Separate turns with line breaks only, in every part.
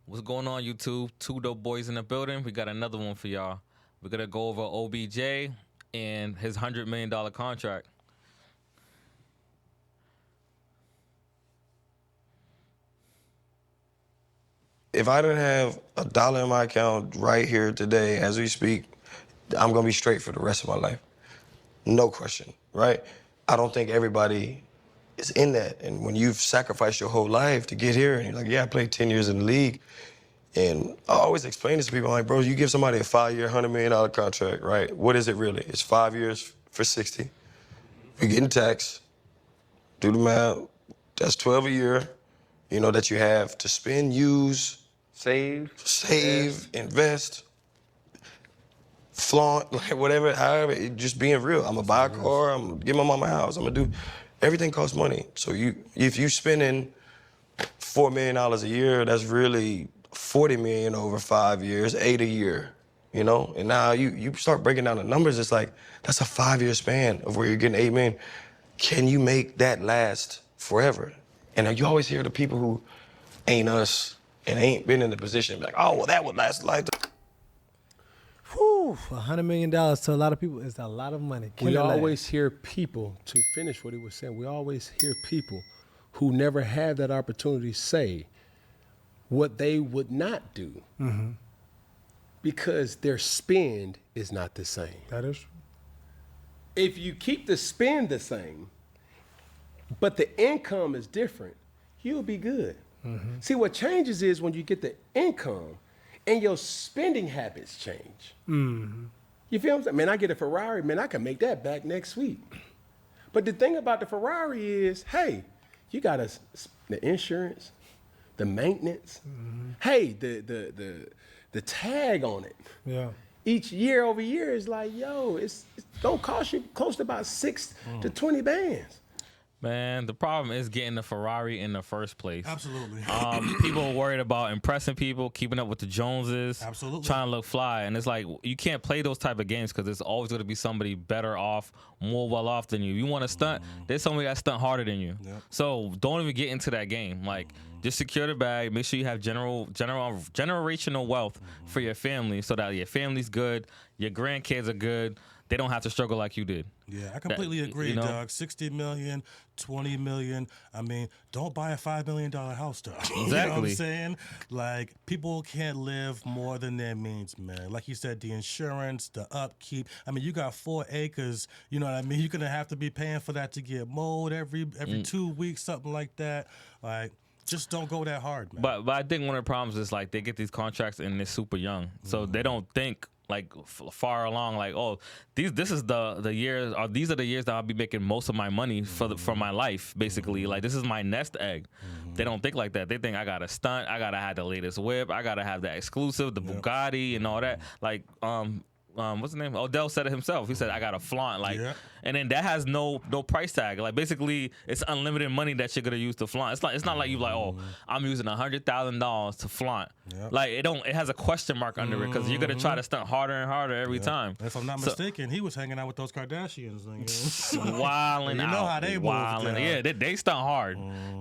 What's going on, YouTube? Two dope boys in the building. We got another one for y'all. We're gonna go over OBJ and his $100 million contract.
If I didn't have a dollar in my account right here today as we speak, I'm gonna be straight for the rest of my life. No question, right? I don't think everybody is in that. And when you've sacrificed your whole life to get here, and you're like, yeah, I played 10 years in the league. And I always explain this to people, I'm like, bro, you give somebody a 5-year, $100 million contract, right? What is it really? It's 5 years for 60. You're getting taxed. Do the math. That's 12 a year, that you have to spend, use, save, invest, flaunt, like whatever, however, just being real. I'm gonna buy a car, I'm gonna give my mama a house, I'm gonna do, everything costs money. So if you spending $4 million a year, that's really 40 million over 5 years, 8 a year, And now you start breaking down the numbers, it's like, that's a 5-year span of where you're getting 8 million. Can you make that last forever? And you always hear the people who ain't us and ain't been in the position, be like, oh, well, that would last a lifetime.
Whew, $100 million to a lot of people is a lot of money.
We always hear people, to finish what he was saying, we always hear people who never had that opportunity say what they would not do because their spend is not the same.
That is true.
If you keep the spend the same, but the income is different, you'll be good. See, what changes is when you get the income and your spending habits change. You feel what I'm saying? Man, I get a Ferrari, man, I can make that back next week. But the thing about the Ferrari is, hey, you got the insurance, the maintenance, hey, the tag on it.
Yeah.
Each year over year is like, yo, it's gonna cost you close to about 6 to 20 bands.
Man, the problem is getting the Ferrari in the first place.
Absolutely.
People are worried about impressing people, keeping up with the Joneses,
Absolutely.
trying to look fly. And it's like, you can't play those type of games because there's always going to be somebody better off, more well off than you. You want to stunt, there's somebody that stunt harder than you.
Yep.
So don't even get into that game. Like, just secure the bag. Make sure you have generational wealth for your family so that your family's good, your grandkids are good. They don't have to struggle like you did.
Yeah, I completely agree, Doug. 60 million, 20 million. I mean, don't buy a $5 million house, Doug.
Exactly.
You know what I'm saying? Like, people can't live more than their means, man. Like you said, the insurance, the upkeep. I mean, you got 4 acres. You know what I mean? You're going to have to be paying for that to get mowed every 2 weeks, something like that. Like, just don't go that hard, man.
But I think one of the problems is, like, they get these contracts and they're super young. So they don't think like far along, like, oh, this is the years, or these are the years that I'll be making most of my money for my life, basically. Like, this is my nest egg. They don't think like that. They think I gotta stunt, I gotta have the latest whip, I gotta have that exclusive, the Bugatti and all that. Like, what's his name? Odell said it himself. He said, I got to flaunt. Like, and then that has no price tag. Like, basically, it's unlimited money that you're going to use to flaunt. It's not like you like, oh, I'm using $100,000 to flaunt. Like, it has a question mark under it because you're going to try to stunt harder and harder every time.
If I'm not mistaken, he was hanging out with those Kardashians.
Wilding out.
You know how they move.
Yeah, they stunt hard.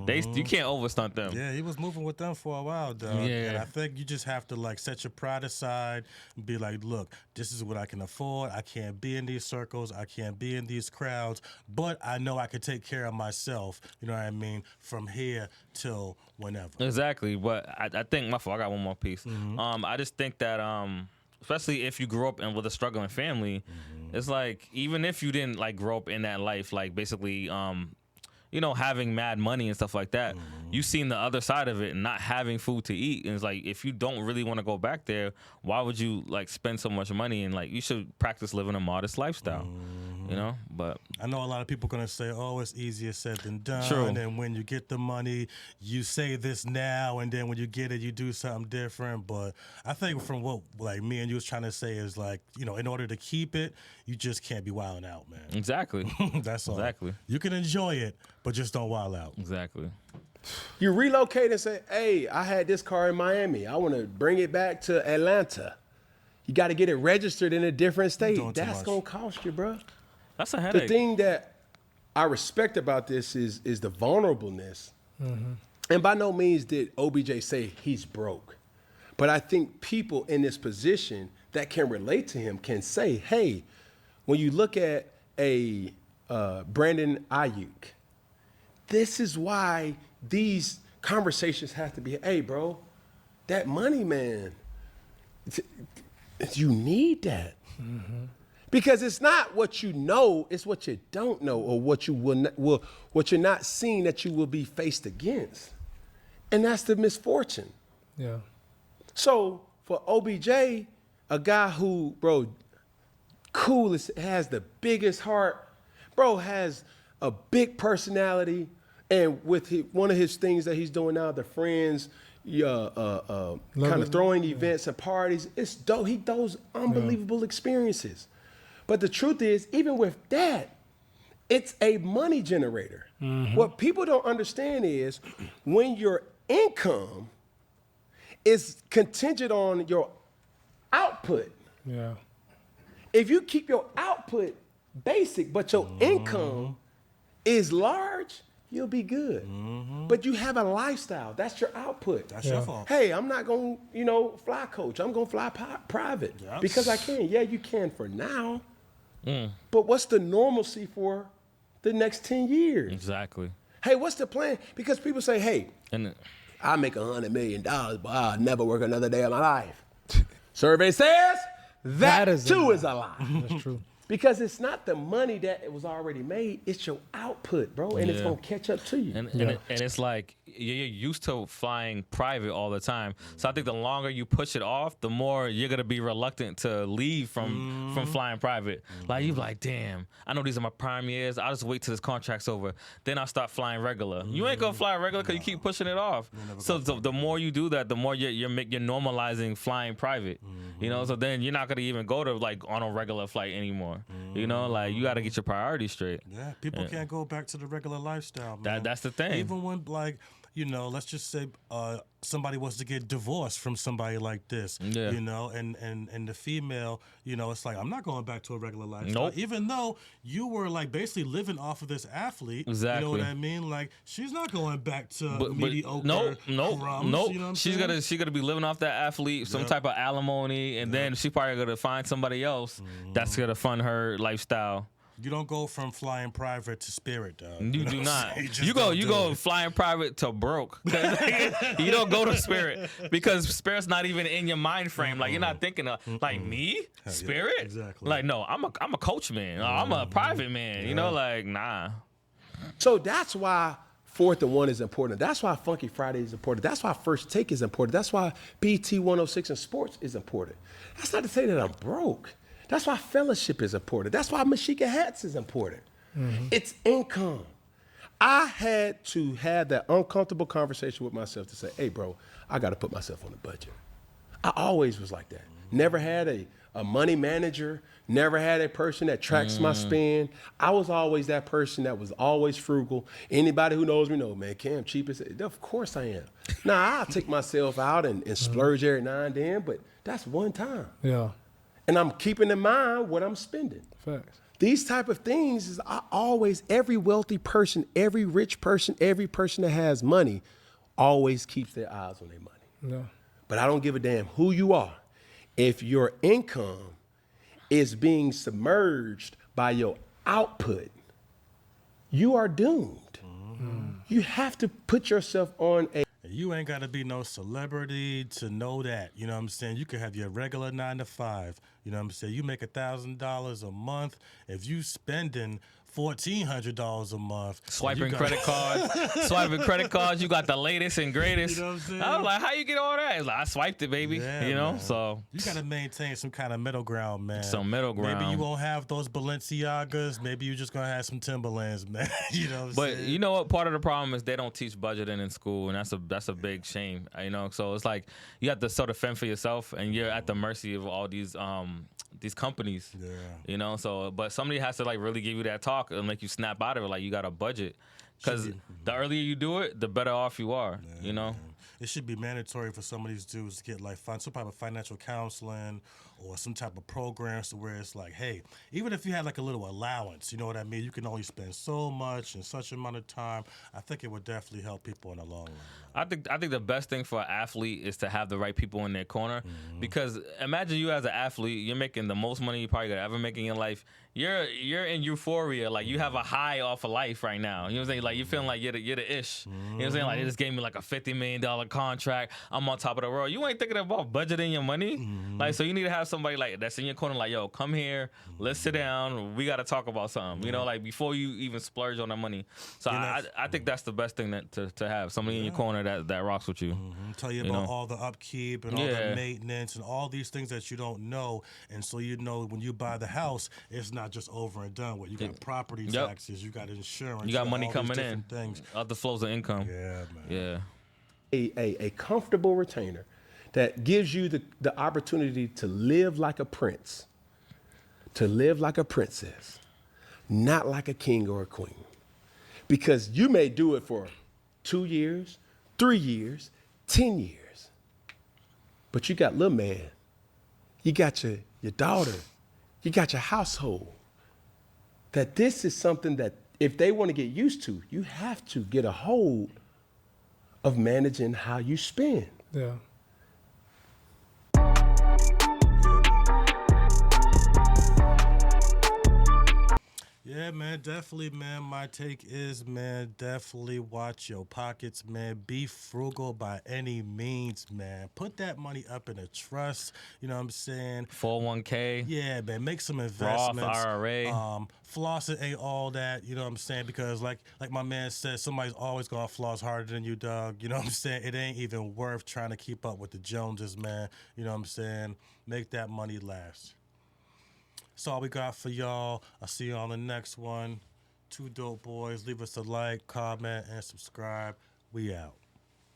You can't overstunt them.
Yeah, he was moving with them for a while, though.
Yeah.
And I think you just have to, like, set your pride aside and be like, look, this is what I can afford. I can't be in these circles. I can't be in these crowds. But I know I can take care of myself, you know what I mean, from here till whenever.
Exactly. But I think, my fault, I got one more piece. I just think that, especially if you grew up with a struggling family, it's like, even if you didn't, like, grow up in that life, like, basically, having mad money and stuff like that, you've seen the other side of it and not having food to eat. And it's like, if you don't really want to go back there, why would you, like, spend so much money? And, like, you should practice living a modest lifestyle, But
I know a lot of people going to say, oh, it's easier said than done.
True.
And when you get the money, you say this now, and then when you get it, you do something different. But I think from what, like, me and you was trying to say is, like, in order to keep it, you just can't be wilding out, man.
exactly.
That's all.
Exactly.
You can enjoy it, but just don't wild out.
Exactly.
You relocate and say, hey, I had this car in Miami. I want to bring it back to Atlanta. You got to get it registered in a different state.
Doing too
That's
much.
going to cost you, bro.
That's a headache.
The thing that I respect about this is the vulnerableness. And by no means did OBJ say he's broke. But I think people in this position that can relate to him can say, hey, when you look at a Brandon Ayuk, this is why these conversations have to be, hey, bro, that money, man, you need that. Mm-hmm. Because it's not what you know, it's what you don't know, or what you what you're not seeing that you will be faced against. And that's the misfortune.
Yeah.
So for OBJ, a guy who, bro, coolest, has the biggest heart, bro, has a big personality, and with one of his things that he's doing now, the Friends, kind of throwing events and parties, it's dope. He does unbelievable experiences. But the truth is, even with that, it's a money generator. Mm-hmm. What people don't understand is when your income is contingent on your output.
Yeah.
If you keep your output basic, but your income is large, you'll be good. Mm-hmm. But you have a lifestyle. That's your output.
That's your fault.
Hey, I'm not going to, fly coach. I'm going to fly private because I can. Yeah, you can for now. But what's the normalcy for the next 10 years?
Exactly.
Hey, what's the plan? Because people say, hey, I make $100 million, but I'll never work another day of my life. Survey says that is a lie.
That's true.
Because it's not the money that it was already made, it's your output, bro, and it's going to catch up to you.
And it's like you're used to flying private all the time. So I think the longer you push it off, the more you're going to be reluctant to leave from flying private. Like, you're like, damn, I know these are my prime years. I'll just wait till this contract's over. Then I'll start flying regular. You ain't going to fly regular because you keep pushing it off. So the more you do that, the more you're normalizing flying private. So then you're not going to even go to, like, on a regular flight anymore. You you got to get your priorities straight.
Yeah, people can't go back to the regular lifestyle, man.
That's the thing.
Even when, let's just say somebody wants to get divorced from somebody like this, and the female, it's like, I'm not going back to a regular lifestyle.
Nope.
Even though you were, like, basically living off of this athlete.
Exactly.
You know what I mean? Like, she's not going back to mediocre
Nope.
crumbs, you know what I'm saying?
She's gonna be living off that athlete, some type of alimony, and then she's probably gonna find somebody else that's gonna fund her lifestyle.
You don't go from flying private to Spirit, dog.
You do not. You go flying private to broke. You don't go to Spirit because Spirit's not even in your mind frame. Like, you're not thinking of, like, me, Spirit.
Yeah, exactly.
Like, no, I'm a coach man. I'm a private man. Nah.
So that's why 4th and 1 is important. That's why Funky Friday is important. That's why First Take is important. That's why BT 106 and sports is important. That's not to say that I'm broke. That's why fellowship is important. That's why Mashika Hats is important. Mm-hmm. It's income. I had to have that uncomfortable conversation with myself to say, hey, bro, I got to put myself on a budget. I always was like that. Never had a money manager, never had a person that tracks my spend. I was always that person that was always frugal. Anybody who knows me know, man, Cam, cheap as of course I am. Now, I'll take myself out and splurge every now and then, but that's one time.
Yeah.
And I'm keeping in mind what I'm spending.
Facts.
These type of things is every wealthy person, every rich person, every person that has money always keeps their eyes on their money.
Yeah.
But I don't give a damn who you are. If your income is being submerged by your output, you are doomed. Mm-hmm. You have to put yourself on a...
You ain't got to be no celebrity to know that. You know what I'm saying? You could have your regular 9 to 5. You know what I'm saying? You make $1,000 a month. If you spending $1,400 a month.
Swiping credit cards. You got the latest and greatest.
You know what I'm saying?
I was like, how you get all that? It's like, I swiped it, baby.
Man.
So
you got to maintain some kind of middle ground, man.
Some middle ground.
Maybe you won't have those Balenciagas. Maybe you're just going to have some Timberlands, man. You know what I'm saying?
But you know what? Part of the problem is they don't teach budgeting in school, and that's a big shame. So it's like you have to sort of fend for yourself, and you're at the mercy of all these companies.
Yeah.
So but somebody has to like really give you that talk and make you snap out of it. Like, you got a budget, because the earlier you do it, the better off you are.
it should be mandatory for some of these dudes to get like some type of financial counseling or some type of programs to where it's like, hey, even if you had like a little allowance, you know what I mean? You can only spend so much in such amount of time. I think it would definitely help people in the long run.
I think the best thing for an athlete is to have the right people in their corner. Because imagine you as an athlete, you're making the most money you probably could ever make in your life. You're in euphoria, like you have a high off of life right now. You know what I'm saying? Like you're feeling like you're the ish. You know what I'm saying? Like they just gave me like a $50 million contract. I'm on top of the world. You ain't thinking about budgeting your money. Like so, you need to have somebody like that's in your corner. Like yo, come here, let's sit down. We got to talk about something. You know, like before you even splurge on that money. So I think that's the best thing to have somebody in your corner that rocks with you.
Tell you about all the upkeep and all the maintenance and all these things that you don't know. And so you know when you buy the house, it's not just over and done with. You got property taxes, you got insurance,
you got money
all
coming
these
in,
things.
other flows of income.
Yeah, man.
Yeah.
A comfortable retainer that gives you the opportunity to live like a prince, to live like a princess, not like a king or a queen. Because you may do it for 2 years, 3 years, 10 years. But you got little man, you got your daughter, you got your household. That this is something that if they want to get used to, you have to get a hold of managing how you spend.
Yeah.
Yeah, man, definitely, man. My take is, man, definitely watch your pockets, man. Be frugal by any means, man. Put that money up in a trust, you know what I'm saying?
401k.
Yeah, man, make some
Roth
investments.
IRA.
Flossing ain't all that, you know what I'm saying? Because like my man said, somebody's always gonna floss harder than you, dog. You know what I'm saying? It ain't even worth trying to keep up with the Joneses, man. You know what I'm saying? Make that money last. That's all we got for y'all. I'll see you on the next one. Two dope boys. Leave us a like, comment, and subscribe. We out.